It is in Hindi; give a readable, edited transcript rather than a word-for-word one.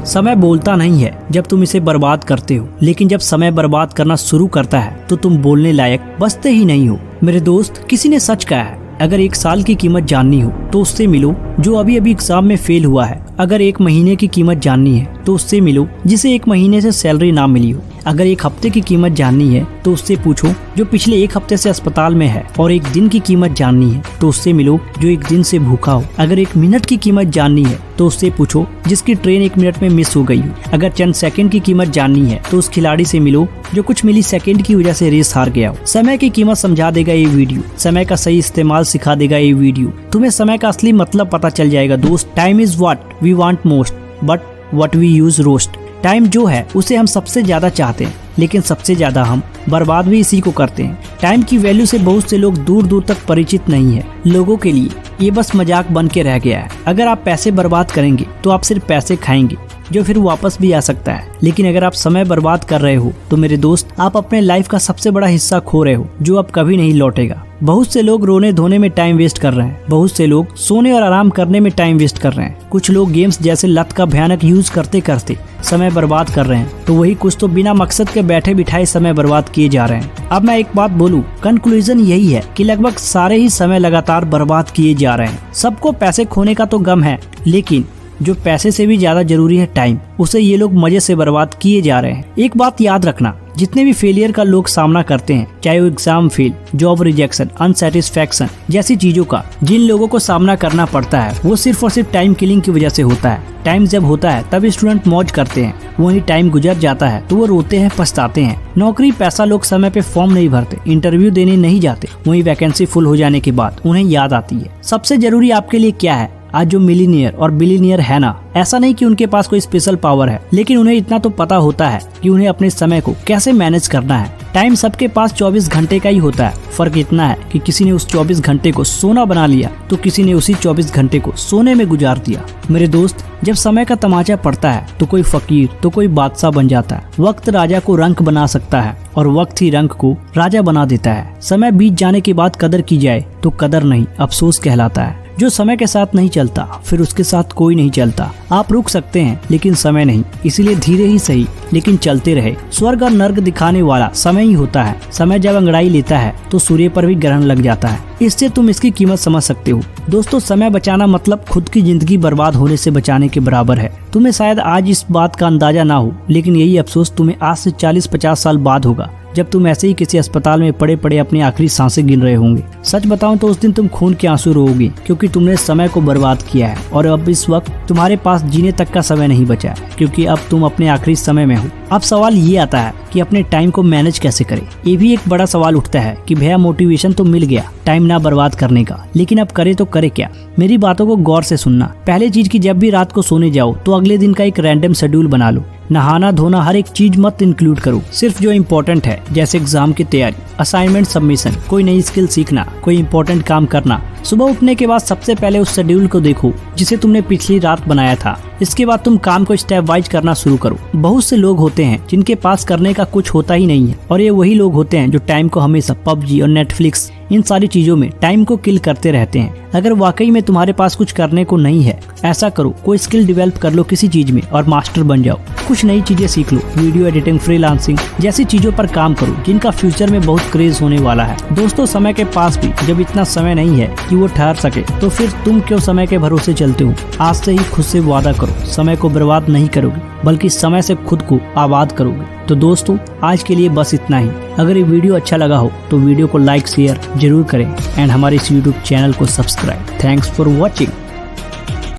समय बोलता नहीं है जब तुम इसे बर्बाद करते हो, लेकिन जब समय बर्बाद करना शुरू करता है तो तुम बोलने लायक बचते ही नहीं हो। मेरे दोस्त, किसी ने सच कहा है, अगर 1 साल की कीमत जाननी हो तो उससे मिलो जो अभी अभी एग्जाम में फेल हुआ है। अगर 1 महीने की कीमत जाननी है तो उससे मिलो जिसे 1 महीने से सैलरी ना मिली हो। अगर 1 हफ्ते की कीमत जाननी है तो उससे पूछो जो पिछले 1 हफ्ते से अस्पताल में है। और 1 दिन की कीमत जाननी है तो उससे मिलो जो 1 दिन से भूखा हो। अगर 1 मिनट की कीमत जाननी है तो उससे पूछो जिसकी ट्रेन 1 मिनट में मिस हो गई हो। अगर चंद सेकंड की कीमत जाननी है तो उस खिलाड़ी से मिलो जो कुछ मिली सेकंड की वजह से रेस हार गया हो। समय की कीमत समझा देगा ये वीडियो, समय का सही इस्तेमाल सिखा देगा ये वीडियो। तुम्हें समय का असली मतलब पता चल जाएगा दोस्त। Time is what we want most but what we use worst. Time जो है उसे हम सबसे ज्यादा चाहते हैं, लेकिन सबसे ज्यादा हम बर्बाद भी इसी को करते हैं। टाइम की वैल्यू से बहुत से लोग दूर दूर तक परिचित नहीं है। लोगों के लिए ये बस मजाक बन के रह गया है। अगर आप पैसे बर्बाद करेंगे तो आप सिर्फ पैसे खाएंगे जो फिर वापस भी आ सकता है, लेकिन अगर आप समय बर्बाद कर रहे हो तो मेरे दोस्त आप अपने लाइफ का सबसे बड़ा हिस्सा खो रहे हो जो अब कभी नहीं लौटेगा। बहुत से लोग रोने धोने में टाइम वेस्ट कर रहे हैं, बहुत से लोग सोने और आराम करने में टाइम वेस्ट कर रहे हैं, कुछ लोग गेम्स जैसे लत का भयानक यूज करते करते समय बर्बाद कर रहे हैं, तो वही कुछ तो बिना मकसद के बैठे बिठाए समय बर्बाद किए जा रहे हैं। अब मैं एक बात बोलूं, कंक्लूजन यही है कि लगभग सारे ही समय लगातार बर्बाद किए जा रहे हैं। सबको पैसे खोने का तो गम है, लेकिन जो पैसे से भी ज्यादा जरूरी है टाइम, उसे ये लोग मजे से बर्बाद किए जा रहे हैं। एक बात याद रखना, जितने भी फेलियर का लोग सामना करते हैं, चाहे वो exam fail, job rejection, unsatisfaction जैसी चीजों का जिन लोगों को सामना करना पड़ता है, वो सिर्फ और सिर्फ टाइम किलिंग की वजह से होता है। टाइम जब होता है तब स्टूडेंट मौज करते हैं, वही टाइम गुजर जाता है तो वो रोते हैं, पछताते हैं। नौकरी पैसा लोग समय पे फॉर्म नहीं भरते, इंटरव्यू देने नहीं जाते, वही वैकेंसी फुल हो जाने के बाद उन्हें याद आती है। सबसे जरूरी आपके लिए क्या है? आज जो मिलीनियर और बिलीनियर है ना, ऐसा नहीं कि उनके पास कोई स्पेशल पावर है, लेकिन उन्हें इतना तो पता होता है कि उन्हें अपने समय को कैसे मैनेज करना है। टाइम सबके पास 24 घंटे का ही होता है, फर्क इतना है कि किसी ने उस 24 घंटे को सोना बना लिया तो किसी ने उसी 24 घंटे को सोने में गुजार दिया। मेरे दोस्त, जब समय का तमाचा पड़ता है तो कोई फकीर तो कोई बादशाह बन जाता है। वक्त राजा को रंक बना सकता है और वक्त ही रंक को राजा बना देता है। समय बीत जाने के बाद कदर की जाए तो कदर नहीं, अफसोस कहलाता है। जो समय के साथ नहीं चलता फिर उसके साथ कोई नहीं चलता। आप रुक सकते हैं लेकिन समय नहीं, इसीलिए धीरे ही सही लेकिन चलते रहे। स्वर्ग और नर्क दिखाने वाला समय ही होता है। समय जब अंगड़ाई लेता है तो सूर्य पर भी ग्रहण लग जाता है। इससे तुम इसकी कीमत समझ सकते हो। दोस्तों, समय बचाना मतलब खुद की जिंदगी बर्बाद होने से बचाने के बराबर है। तुम्हें शायद आज इस बात का अंदाजा ना हो, लेकिन यही अफसोस तुम्हें आज से 40-50 साल बाद होगा, जब तुम ऐसे ही किसी अस्पताल में पड़े पड़े अपनी आखिरी सांसें गिन रहे होंगे। सच बताऊं तो उस दिन तुम खून के आंसू रोओगे, क्योंकि तुमने समय को बर्बाद किया है और अब इस वक्त तुम्हारे पास जीने तक का समय नहीं बचा है, क्योंकि अब तुम अपने आखिरी समय में हो। अब सवाल ये आता है कि अपने टाइम को मैनेज कैसे करें। ये भी एक बड़ा सवाल उठता है कि भैया मोटिवेशन तो मिल गया टाइम ना बर्बाद करने का, लेकिन अब करे तो करे क्या। मेरी बातों को गौर से सुनना। पहली चीज की जब भी रात को सोने जाओ तो अगले दिन का एक रैंडम शेड्यूल बना लो। नहाना धोना हर एक चीज मत इंक्लूड करो, सिर्फ जो इम्पोर्टेंट है, जैसे एग्जाम की तैयारी, असाइनमेंट सबमिशन, कोई नई स्किल सीखना, कोई इम्पोर्टेंट काम करना। सुबह उठने के बाद सबसे पहले उस शेड्यूल को देखो जिसे तुमने पिछली रात बनाया था। इसके बाद तुम काम को स्टेप वाइज करना शुरू करो। बहुत से लोग होते हैं जिनके पास करने का कुछ होता ही नहीं है, और ये वही लोग होते हैं जो टाइम को हमेशा पबजी और नेटफ्लिक्स इन सारी चीजों में टाइम को किल करते रहते हैं। अगर वाकई में तुम्हारे पास कुछ करने को नहीं है, ऐसा करो, कोई स्किल डेवलप कर लो किसी चीज में और मास्टर बन जाओ। कुछ नई चीजें सीख लो, वीडियो एडिटिंग, फ्रीलांसिंग जैसी चीजों पर काम करो जिनका फ्यूचर में बहुत क्रेज होने वाला है। दोस्तों, समय के पास भी जब इतना समय नहीं है कि वो ठहर सके, तो फिर तुम क्यों समय के भरोसे चलते हो। आज से ही खुद से वादा करो, समय को बर्बाद नहीं करोगे, बल्कि समय से खुद को आबाद करोगे। तो दोस्तों, आज के लिए बस इतना ही। अगर ये वीडियो अच्छा लगा हो तो वीडियो को लाइक शेयर जरूर करें एंड हमारे इस यूट्यूब चैनल को सब्सक्राइब। Thanks for watching.